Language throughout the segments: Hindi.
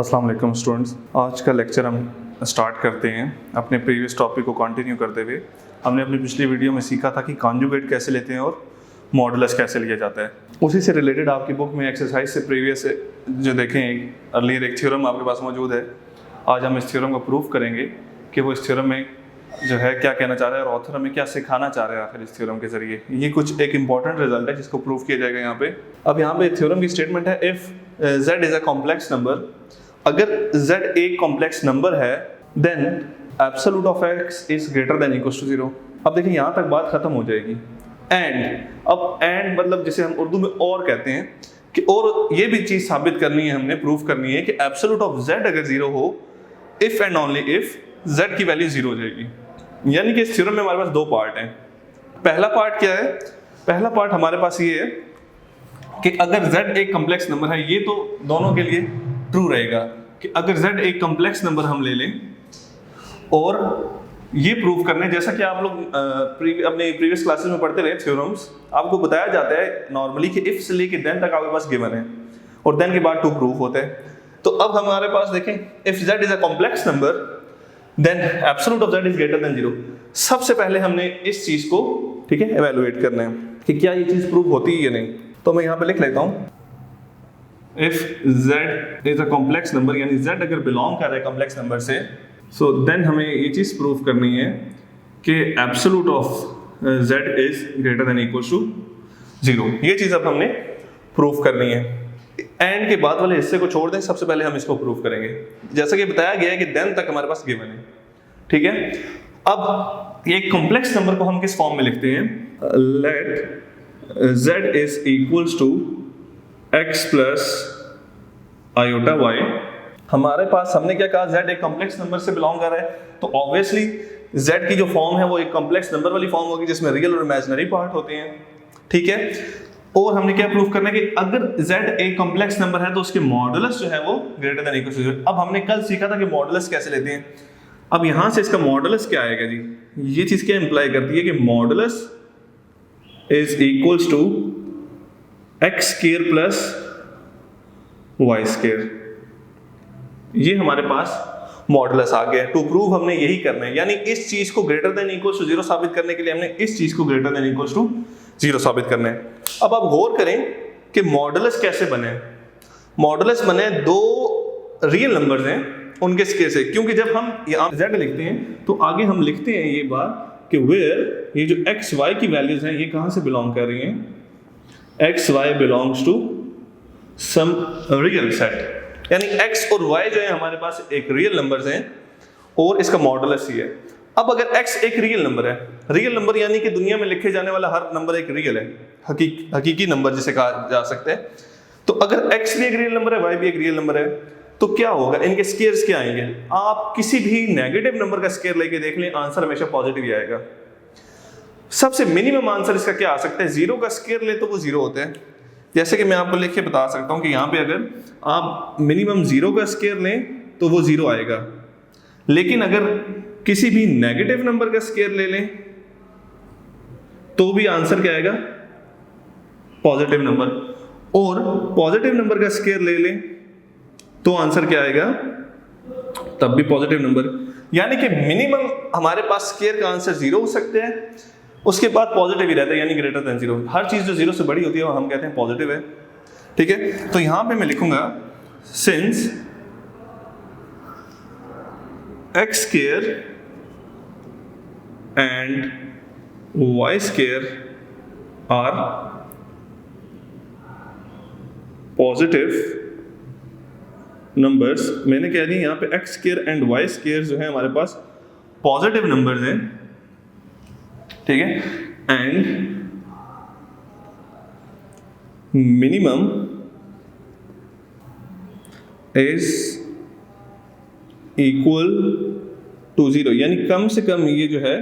अस्सलाम वालेकुम स्टूडेंट्स, आज का लेक्चर हम स्टार्ट करते हैं अपने प्रीवियस टॉपिक को कंटिन्यू करते हुए। हमने अपनी पिछली वीडियो में सीखा था कि कॉन्जुगेट कैसे लेते हैं और मॉडुलस कैसे लिया जाता है। उसी से रिलेटेड आपकी बुक में एक्सरसाइज से प्रीवियस जो देखें अर्लियर एक थ्योरम आपके पास मौजूद है। आज हम इस थ्योरम को प्रूव करेंगे कि वो इस थ्योरम में जो है क्या कहना चाह रहा है और ऑथर हमें क्या सिखाना चाह रहा है आखिर इस थ्योरम के जरिए। ये कुछ एक इंपॉर्टेंट रिजल्ट है जिसको प्रूव किया जाएगा यहाँ पे। अब यहाँ पे थ्योरम की स्टेटमेंट है, if z is a complex number, अगर z एक कॉम्प्लेक्स नंबर है then absolute of x is greater than equal to 0। अब देखिए यहाँ तक बात खत्म हो जाएगी। अब एंड मतलब जिसे हम उर्दू में और कहते हैं कि और ये भी चीज साबित करनी है, हमने प्रूफ करनी है कि एब्सोल्यूट ऑफ z अगर 0 हो, if and only if z की वैल्यू 0 हो जाएगी। यानी कि इस थ्योरम में हमारे पास दो पार्ट हैं। पहला पार्ट क्या है? पहला पार्ट हमारे पास ये है कि अगर z एक कॉम्प्लेक्स नंबर है, ये तो दोनों के लिए ट्रू रहेगा कि अगर z एक कॉम्प्लेक्स नंबर हम ले लें और ये प्रूव करने, जैसा कि आप लोग अपने प्रीवियस क्लासेस में पढ़ते रहे थ्योरम्स, आपको बताया जाता है नॉर्मली कि इफ से लेके देन तक आपके पास गिवन है और देन के बाद टू प्रूफ होते हैं। तो अब हमारे पास देखें, if z is a complex number then absolute of z is greater than 0। सबसे पहले हमने इस चीज को ठीक है एवेलुएट करना है कि क्या ये चीज प्रूव होती है या नहीं। तो मैं यहाँ पे लिख लेता हूँ, if z is a complex number, यानी z अगर बिलोंग कर रहा है कॉम्प्लेक्स नंबर से, सो देन हमें ये चीज प्रूव करनी है कि absolute of z is greater than equal to 0। ये चीज अब हमने प्रूव करनी है। एंड के बाद वाले हिस्से को छोड़ दें, सबसे पहले हम इसको प्रूव करेंगे। जैसा कि बताया गया है कि देन तक हमारे पास गिवन है, ठीक है। अब एक कॉम्प्लेक्स नंबर को हम किस फॉर्म में लिखते हैं? Let z is equals to x plus iota y। हमारे पास हमने क्या कहा, z एक कॉम्प्लेक्स नंबर से बिलोंग कर रहा है, तो ऑब्वियसली z की जो फॉर्म है वो एक कॉम्प्लेक्स नंबर वाली फॉर्म होगी जिसमें रियल और इमेजिनरी पार्ट होते हैं, ठीक है। और हमने क्या प्रूफ करना है कि अगर z एक कॉम्प्लेक्स नंबर है तो उसके मॉडुलस जो है वो ग्रेटर देन इक्वल टू 0। अब हमने कल सीखा था कि मॉडुलस कैसे लेते हैं। अब यहां से इसका मॉडुलस क्या आएगा जी? ये चीज क्या इंप्लाई करती है कि modulus is equals to x square plus y square. ये हमारे पास मॉडुलस आ गया। टू प्रूव हमने यही करना है, यानी इस चीज को ग्रेटर देन इक्वल टू 0 साबित करने के लिए हमने इस चीज को ग्रेटर देन इक्वल टू 0 साबित करना है। अब आप गौर करें कि मॉडुलस कैसे बने। मॉडुलस बने दो रियल नंबर्स हैं उनके स्क्वायर से, क्योंकि जब हम यहाँ z लिखते हैं तो आगे हम लिखते हैं ये बात कि वेयर ये जो x y की वैल्यूज हैं ये कहां से बिलोंग कर रही हैं? x y belongs to some real set, यानी x और y जो है हमारे पास एक रियल नंबर्स हैं और इसका मॉडुलस ही है। अब अगर x एक रियल नंबर है, रियल नंबर यानी कि दुनिया में लिखे जाने वाला हर नंबर एक रियल है, हकीकी नंबर जिसे कहा जा सकता है, तो अगर x भी एक रियल नंबर है, y भी एक रियल नंबर है, तो क्या होगा? इनके स्क्वायर्स क्या आएंगे? आप किसी भी नेगेटिव नंबर का स्क्वायर लेके देख लें, आंसर हमेशा पॉजिटिव ही आएगा। सबसे मिनिमम आंसर इसका क्या आ सकता है? 0 का स्क्वायर ले तो वो 0 होता है। जैसे कि मैं आपको लिख के बता सकता हूं कि यहाँ पे अगर आप मिनिमम 0 का स्क्वायर लें तो वो 0 आएगा, लेकिन अगर किसी भी नेगेटिव नंबर का स्क्वायर ले लें तो भी आंसर क्या आएगा? Positive number. और पॉजिटिव नंबर का स्क्वायर ले लें तो आंसर क्या आएगा? तब भी पॉजिटिव नंबर। यानी कि मिनिमम हमारे पास स्क्वायर का आंसर 0 हो सकता है, उसके बाद पॉजिटिव ही रहता है, यानी ग्रेटर देन 0। हर चीज जो 0 से बड़ी होती है वो हम कहते हैं पॉजिटिव है, ठीक है। तो यहां पे मैं लिखूंगा since x square and y square are positive numbers. मैंने कह दिया यहाँ पे x square and y square जो है हमारे पास पॉजिटिव नंबर्स हैं, ठीक है। And minimum is equal to 0, यानी कम से कम ये जो है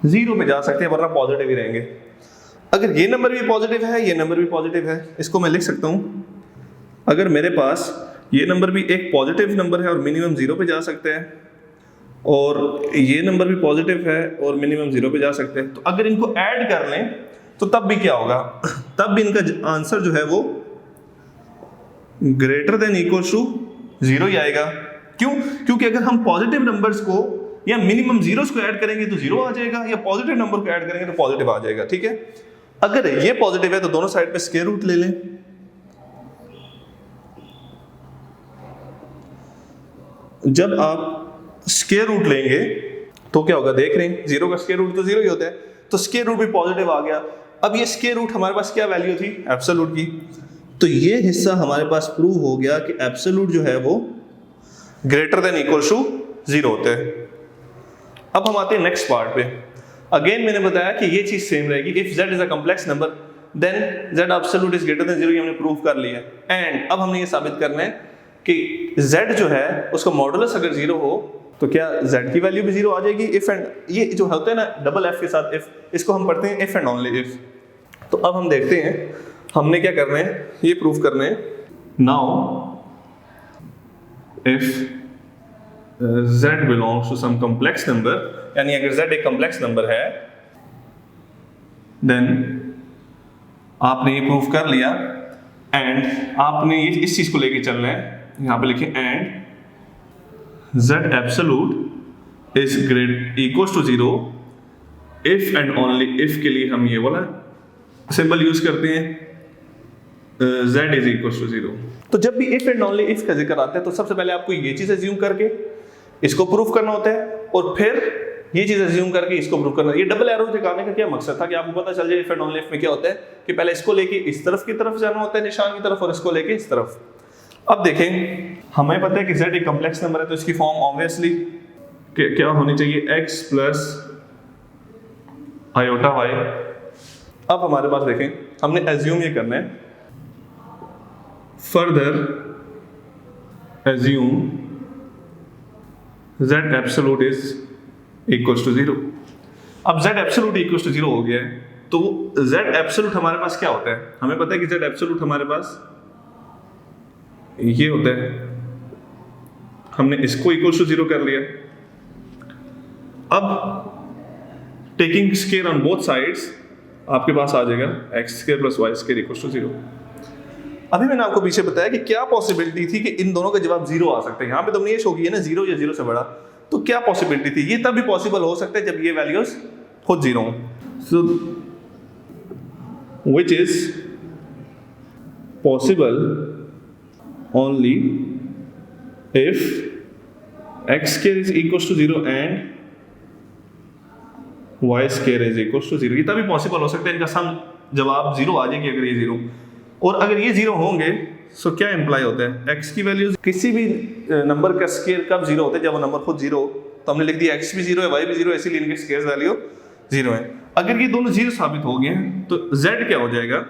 0 पे जा सकते हैं, वरना पॉजिटिव ही रहेंगे। अगर ये नंबर भी पॉजिटिव है, ये नंबर भी पॉजिटिव है, इसको मैं लिख सकता हूं, अगर मेरे पास ये नंबर भी एक पॉजिटिव नंबर है और मिनिमम 0 पे जा सकते हैं, और ये नंबर भी पॉजिटिव है और मिनिमम 0 पे जा सकते हैं, तो अगर इनको ऐड कर लें तो तब भी क्या होगा? तब भी इनका आंसर जो है वो greater than equal to zero ही आएगा। क्यों? क्योंकि अगर हम पॉजिटिव नंबर्स को या मिनिमम जीरोस को ऐड करेंगे तो जीरो आ जाएगा, या पॉजिटिव नंबर को ऐड करेंगे तो पॉजिटिव आ जाएगा। ठीक है, अगर ये पॉजिटिव है तो दोनों साइड पे स्क्वायर रूट ले लें। जब आप स्क्वायर रूट लेंगे तो क्या होगा, देख रहे हैं जीरो का स्क्वायर रूट तो जीरो ही होता है, तो स्क्वायर रूट भी पॉजिटिव आ गया। अब ये स्क्वायर रूट हमारे पास क्या वैल्यू थी, एब्सोल्यूट की, तो ये हिस्सा हमारे पास प्रूव हो गया कि एब्सोल्यूट जो है वो greater than equal to zero होते हैं। अब हम आते हैं नेक्स्ट पार्ट पे। अगेन मैंने बताया कि ये चीज सेम रहेगी, if z is a complex number then z absolute is greater than zero, ये हमने प्रूव कर लिया। एंड अब हमने ये साबित करना है कि z जो है उसका मॉडुलस अगर जीरो हो तो क्या z की वैल्यू भी जीरो आ जाएगी। इफ एंड ये जो होता है ना डबल f के साथ इफ, इसको हम पढ़ते हैं इफ एंड ओनली इफ। तो अब हम देखते हैं हमने क्या करना है, ये प्रूव करना है। Now if z belongs to some complex number, यानी अगर z एक complex number है, then आपने ये प्रूव कर लिया एंड आपने ये इस चीज को लेके चलना है। यहाँ पे लिखें and z absolute is great equals to zero if and only if के लिए हम ये वाला सिंबल यूज करते हैं, z is equals to zero। तो जब भी if and only if का जिक्र आता है तो सबसे पहले आपको ये चीज अज्यूम करके इसको प्रूफ करना होता है और फिर ये चीज अज्यूम करके इसको प्रूफ करना। ये डबल एरो दिखाने का क्या मकसद था कि आपको पता चल जाए इफ एंड ओनली इफ में क्या होता है कि पहले इसको लेके इस तरफ की तरफ जाना होता है, निशान की तरफ, और इसको लेके इस तरफ। अब देखें हमें पता है कि z एक कॉम्प्लेक्स नंबर है तो इसकी फॉर्म ऑब्वियसली क्या होनी चाहिए, x प्लस आयोटा y। अब हमारे पास देखें हमने एज्यूम ये करना है, further assume z absolute is equals to zero. अब z absolute equals to zero हो गया है तो z एब्सोल्यूट हमारे पास क्या होता है, हमें पता है कि z एब्सोल्यूट हमारे पास ये होता है, हमने इसको इक्वल्स टू जीरो कर लिया। अब taking square on both sides आपके पास आ जाएगा x square plus y square equals to zero. अभी मैंने आपको पीछे बताया कि क्या पॉसिबिलिटी थी कि इन दोनों का जवाब जीरो आ सकता है। यहाँ पे तुमने ये शो किया ना जीरो या जीरो से बड़ा, तो क्या पॉसिबिलिटी थी, ये तब भी पॉसिबल हो सकता है जब ये वैल्यूज खुद जीरो हो। So which is possible only if x square is equal to zero and y square is equal to zero. ये तभी पॉसिबल हो सकता है इनका सम जवाब जीरो आ जाएगी अगर ये जीरो, और अगर ये जीरो होंगे सो क्या इंप्लाई होता है, x की वैल्यू किसी भी नंबर का स्क्वायर कब जीरो होता है, जब वो नंबर खुद जीरो। तो हमने लिख दिया x भी जीरो है y भी जीरो है, इसीलिए इनके स्क्वायर वैल्यू जीरो है। अगर ये दोनों जीरो साबित हो गए तो z क्या हो जाएगा,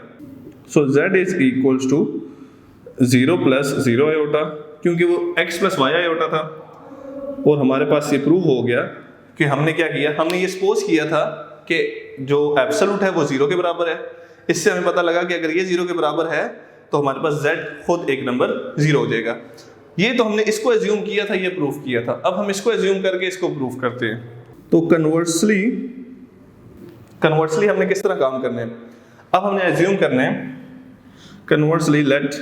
so z is equals to zero plus zero iota, क्योंकि वो x प्लस y आयोटा था। और हमारे पास ये प्रूव हो गया कि हमने क्या किया, हमने ये सपोज किया था कि जो एब्सोल्यूट है वो जीरो के बराबर है। इससे हमें पता लगा कि अगर ये जीरो के बराबर है तो हमारे पास z खुद एक नंबर जीरो हो जाएगा। ये तो हमने इसको एज्यूम किया था, ये प्रूफ किया था। अब हम इसको एज्यूम करके इसको प्रूफ करते हैं। तो कन्वर्सली हमने किस तरह काम करना है, अब हमने एज्यूम करना है conversely let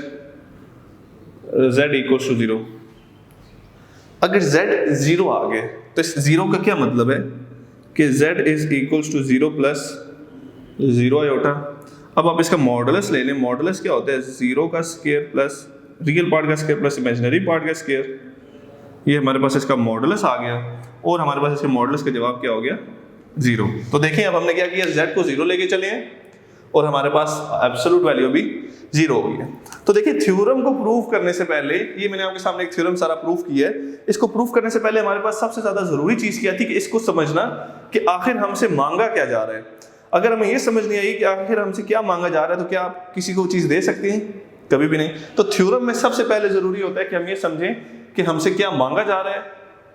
z equals to zero. अगर z जीरो आ गए तो इस जीरो का क्या मतलब है कि z is equals to zero plus zero iota. अब आप इसका मॉडुलस ले लें, मॉडुलस क्या होता है, जीरो का स्क्वायर प्लस रियल पार्ट का स्क्वायर प्लस इमेजिनरी पार्ट का स्क्वायर। ये हमारे पास इसका मॉडुलस आ गया और हमारे पास इसके मॉडुलस का जवाब क्या हो गया, जीरो। तो देखिए अब हमने क्या किया, z को जीरो लेके चले हैं और हमारे पास एब्सोल्यूट वैल्यू भी जीरो हो गई है। तो देखिए थ्योरम को प्रूव करने से पहले, ये मैंने आपके सामने एक थ्योरम सारा प्रूफ किया है, इसको प्रूफ करने से पहले हमारे पास सबसे ज्यादा जरूरी चीज क्या थी कि इसको समझना कि आखिर हमसे मांगा क्या जा रहा है। अगर हमें ये समझ नहीं आई कि आखिर हमसे क्या मांगा जा रहा है तो क्या आप किसी को चीज दे सकते हैं, कभी भी नहीं। तो थ्योरम में सबसे पहले जरूरी होता है कि हम ये समझें कि हमसे क्या मांगा जा रहा है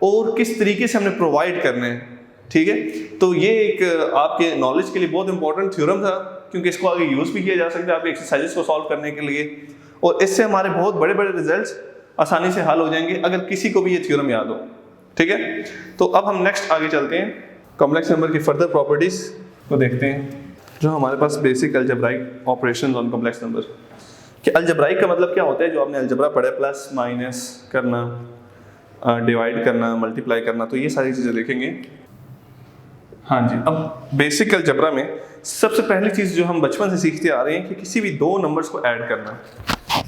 और किस तरीके से हमने प्रोवाइड करना है। ठीक है, तो ये एक आपके नॉलेज के लिए बहुत इंपॉर्टेंट थ्योरम था, क्योंकि इसको आगे यूज भी किया जा सकता है आपके एक्सरसाइजेस को सॉल्व करने के लिए, और इससे हमारे बहुत बड़े बड़े रिजल्ट्स आसानी से हल हो जाएंगे अगर किसी को भी ये थ्योरम याद हो। ठीक है, तो अब हम नेक्स्ट आगे चलते हैं, कॉम्प्लेक्स नंबर की फर्दर प्रॉपर्टीज को देखते हैं, जो हमारे पास basic algebraic operations on complex number. कि अलजब्राइक का मतलब क्या होता है, जो आपने अलजब्रा पढ़ा है, प्लस माइनस करना, डिवाइड करना, मल्टीप्लाई करना, तो ये सारी चीज़ें देखेंगे। हाँ जी, अब बेसिक अलजब्रा में सबसे पहली चीज़ जो हम बचपन से सीखते आ रहे हैं कि किसी भी दो नंबर्स को ऐड करना।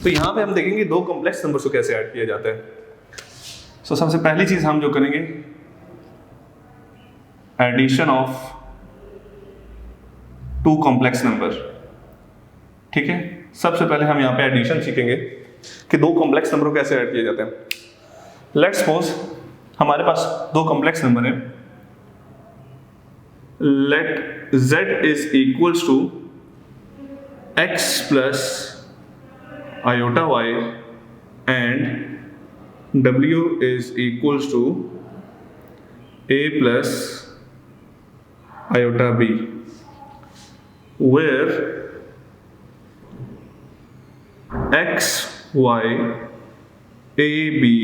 तो यहाँ पे हम देखेंगे दो कॉम्प्लेक्स नंबर्स को कैसे ऐड किया जाता है। सो सबसे पहली चीज़ हम जो करेंगे, addition of two complex number. ठीक है, सबसे पहले हम यहाँ पे एडिशन सीखेंगे कि दो कॉम्प्लेक्स नंबर को कैसे ऐड किया जाता है। लेट्स सपोज हमारे पास दो कॉम्प्लेक्स नंबर है, let z is equals to x plus iota y and w is equals to a plus iota b, where x, y, a, b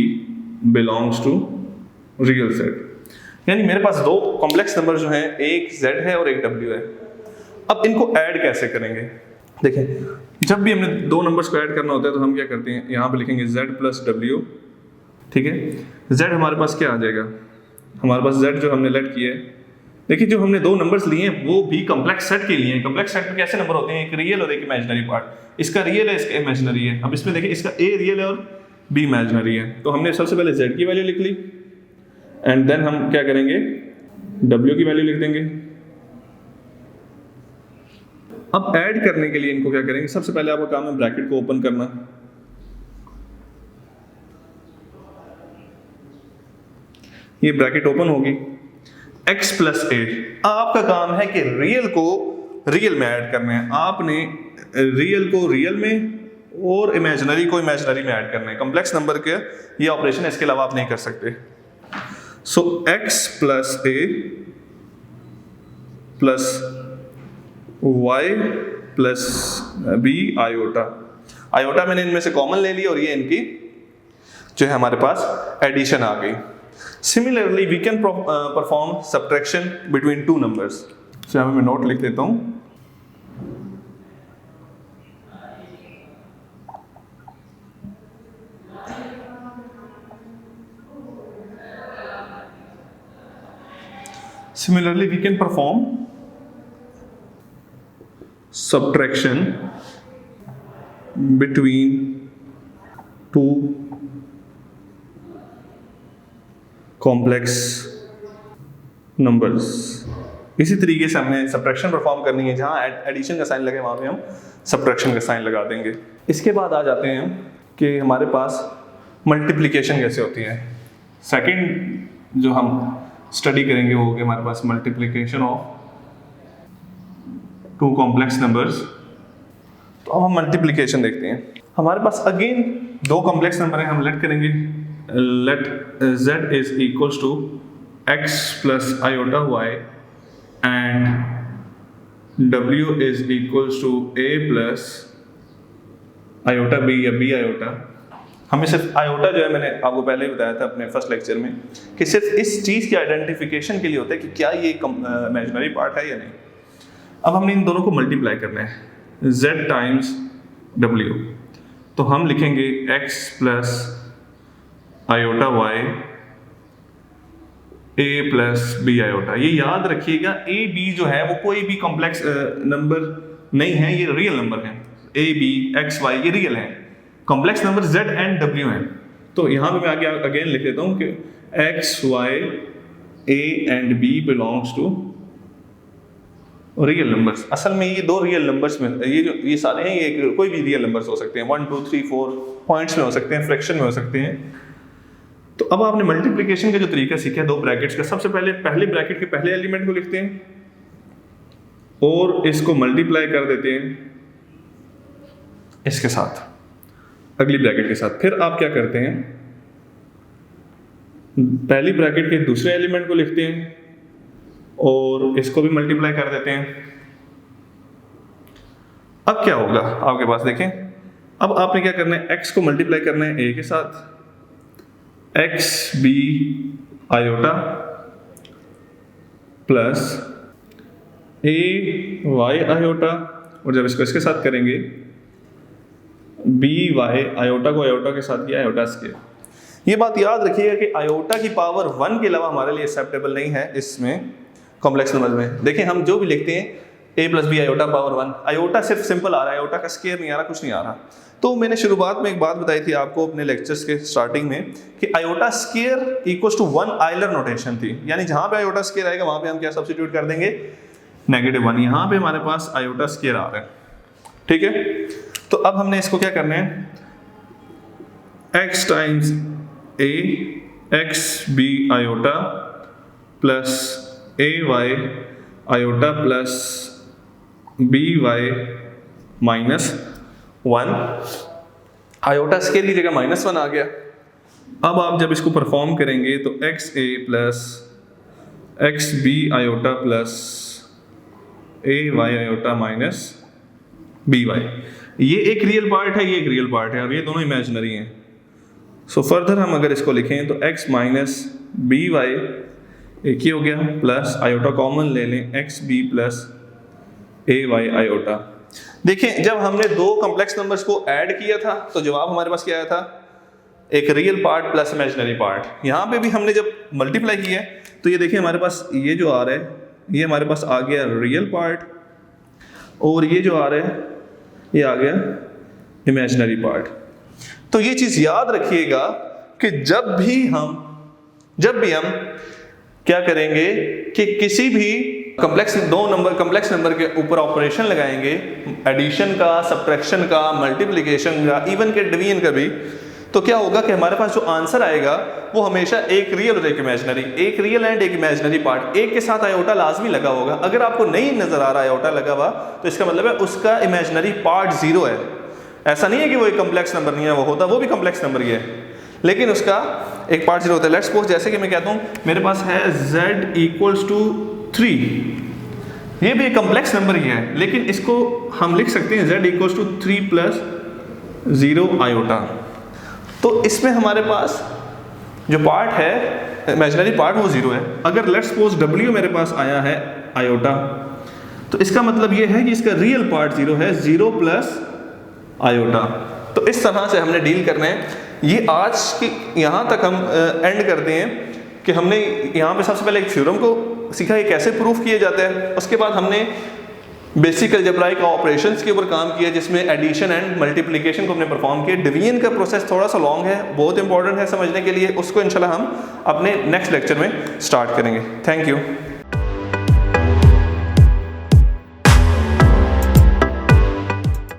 belongs to real set। यानी मेरे पास दो कॉम्प्लेक्स नंबर जो हैं, एक z है और एक w है। अब इनको ऐड कैसे करेंगे? देखें, जब भी हमें दो नंबर्स को ऐड करना होता है तो हम क्या करते हैं, यहाँ पे लिखेंगे z प्लस w। ठीक है, z हमारे पास क्या आ जाएगा, हमारे पास z जो हमने लेट किया है, देखिए जो हमने दो नंबर्स लिए हैं वो भी कॉम्प्लेक्स सेट के लिए हैं। कॉम्प्लेक्स सेट में कैसे नंबर होते हैं, एक रियल और एक इमेजिनरी पार्ट। इसका रियल है, इसका इमेजिनरी है। अब इसमें देखिए इसका a रियल है और b इमेजिनरी है। तो हमने सबसे पहले z की वैल्यू लिख ली एंड देन हम क्या करेंगे, w की वैल्यू लिख देंगे। अब ऐड करने के लिए इनको क्या करेंगे, सबसे पहले आपका काम है ब्रैकेट को ओपन करना। ये ब्रैकेट ओपन होगी, x प्लस a। आपका काम है कि रियल को रियल में ऐड करना है। आपने रियल को रियल में और इमेजिनरी को इमेजिनरी में ऐड करना है। कॉम्प्लेक्स नंबर के ये ऑपरेशन है, इसके अलावा आप नहीं कर सकते। सो x plus a plus y plus b iota. Iota मैंने इनमें से कॉमन ले ली और ये इनकी जो है हमारे पास एडिशन आ गई। Similarly we can perform subtraction between two numbers. So यहाँ मैं नोट लिख देता हूँ। Similarly, we can perform subtraction between two complex numbers। इसी तरीके से हमने सब्ट्रैक्शन परफॉर्म करनी है, जहाँ एडिशन का साइन लगे वहाँ पे हम सब्ट्रैक्शन का साइन लगा देंगे। इसके बाद आ जाते हैं कि हमारे पास मल्टीप्लिकेशन कैसे होती है। सेकंड जो हम स्टडी करेंगे वो होगी हमारे पास multiplication of two complex numbers. तो अब हम मल्टीप्लिकेशन देखते हैं। हमारे पास अगेन दो कॉम्प्लेक्स नंबर हैं, हम लेट करेंगे let z is equals to x plus iota y and w is equals to a plus iota b या b आयोटा। हमें सिर्फ आयोटा जो है, मैंने आपको पहले ही बताया था अपने फर्स्ट लेक्चर में, कि सिर्फ इस चीज़ के आइडेंटिफिकेशन के लिए होता है कि क्या ये इमेजिनरी पार्ट है या नहीं। अब हमने इन दोनों को मल्टीप्लाई करना है, z टाइम्स w। तो हम लिखेंगे x plus iota y a plus b iota. ये याद रखिएगा, a b जो है वो कोई भी कॉम्प्लेक्स नंबर नहीं है, ये रियल नंबर है। a b x y ये रियल है। Complex number z and w है। तो यहाँ पे मैं आगे अगेन लिख देता हूँ कि x, y, a and b belongs to real numbers. असल में ये दो रियल नंबर्स में, ये सारे हैं, ये कोई भी रियल नंबर्स हो सकते हैं, 1 2 3 4 पॉइंट्स में हो सकते हैं, फ्रैक्शन में हो सकते हैं। तो अब आपने मल्टीप्लिकेशन का जो तरीका सीखा है दो ब्रैकेट्स का, सबसे पहले पहले ब्रैकेट के पहले एलिमेंट को लिखते हैं और इसको मल्टीप्लाई कर देते हैं इसके साथ, अगली ब्रैकेट के साथ। फिर आप क्या करते हैं, पहली ब्रैकेट के दूसरे एलिमेंट को लिखते हैं और इसको भी मल्टीप्लाई कर देते हैं। अब क्या होगा आपके पास, देखें, अब आपने क्या करना है, x को मल्टीप्लाई करना है a के साथ, x b iota plus a y iota, और जब इसको इसके साथ करेंगे बी वाई, आयोटा को आयोटा के साथ किया आयोटा स्केयर। ये बात याद रखिएगा कि आयोटा की पावर 1 के अलावा हमारे लिए एक्सेप्टेबल नहीं है इसमें कॉम्प्लेक्स नंबर में। देखिए हम जो भी लिखते हैं a plus b iota power 1, iota सिर्फ सिंपल आ रहा है, आयोटा का स्केयर नहीं आ रहा, कुछ नहीं आ रहा। तो मैंने शुरुआत में एक बात बताई थी आपको अपने लेक्चर्स के स्टार्टिंग में कि iota square equals to 1 Euler notation थी, यानी जहां पे आयोटा स्केयर आएगा वहां पे हम क्या सब्स्टिट्यूट कर देंगे, -1। यहाँ पे हमारे पास आयोटा स्केयर आ रहा है, ठीक है। तो अब हमने इसको क्या करना है, x times a x b iota plus a y iota plus b y -1, iota square की जगह -1 आ गया। अब आप जब इसको परफॉर्म करेंगे तो x a plus x b iota plus a y iota minus b y, ये एक रियल पार्ट है, ये एक रियल पार्ट है, और ये दोनों इमेजिनरी हैं। सो फर्दर हम अगर इसको लिखें तो x माइनस बी वाई एक ही हो गया, प्लस आयोटा कॉमन ले लें x B plus a y iota. देखें जब हमने दो कॉम्प्लेक्स नंबर्स को ऐड किया था तो जवाब हमारे पास क्या आया था, एक real part plus imaginary part. यहाँ पे भी हमने जब मल्टीप्लाई किया तो ये देखिए हमारे पास ये जो आ रहा है, ये हमारे पास आ गया रियल पार्ट, और ये जो आ रहा है ये आ गया इमेजिनरी पार्ट। तो ये चीज़ याद रखिएगा कि जब भी हम क्या करेंगे कि किसी भी कॉम्प्लेक्स नंबर के ऊपर ऑपरेशन लगाएंगे, एडिशन का, सब्ट्रैक्शन का, मल्टीप्लिकेशन का, इवन के डिवीजन का भी, तो क्या होगा कि हमारे पास जो आंसर आएगा वो हमेशा एक रियल और एक इमेजिनरी, एक रियल एंड एक इमेजिनरी पार्ट, एक के साथ आयोटा लाजमी लगा होगा। अगर आपको नहीं नजर आ रहा आयोटा लगा हुआ तो इसका मतलब है उसका इमेजिनरी पार्ट 0 है। ऐसा नहीं है कि वो एक कॉम्प्लेक्स नंबर नहीं है, वो भी कॉम्प्लेक्स नंबर ही है, लेकिन उसका एक पार्ट 0 होता है। लेट्स सपोज जैसे कि मैं कहता हूँ मेरे पास है z इक्वल्स टू 3, ये भी एक कॉम्प्लेक्स नंबर ही है, लेकिन इसको हम लिख सकते हैं z equals to 3 plus 0 iota. तो इसमें हमारे पास जो पार्ट है इमेजिनरी पार्ट वो 0 है। अगर लेट्स सपोज w मेरे पास आया है आयोटा, तो इसका मतलब ये है कि इसका रियल पार्ट 0 है, 0 प्लस आयोटा। तो इस तरह से हमने डील करना है। ये आज की यहाँ तक हम एंड करते हैं कि हमने यहाँ पे सबसे पहले एक थ्योरम को सीखा ये कैसे प्रूफ किए जाते हैं, उसके बाद हमने बेसिक अलजेब्राइक ऑपरेशंस के ऊपर काम किया जिसमें एडिशन एंड मल्टीप्लिकेशन को हमने परफॉर्म किया। डिवीजन का प्रोसेस थोड़ा सा लॉन्ग है, बहुत इंपॉर्टेंट है समझने के लिए, उसको इंशाल्लाह हम अपने नेक्स्ट लेक्चर में स्टार्ट करेंगे। Thank you.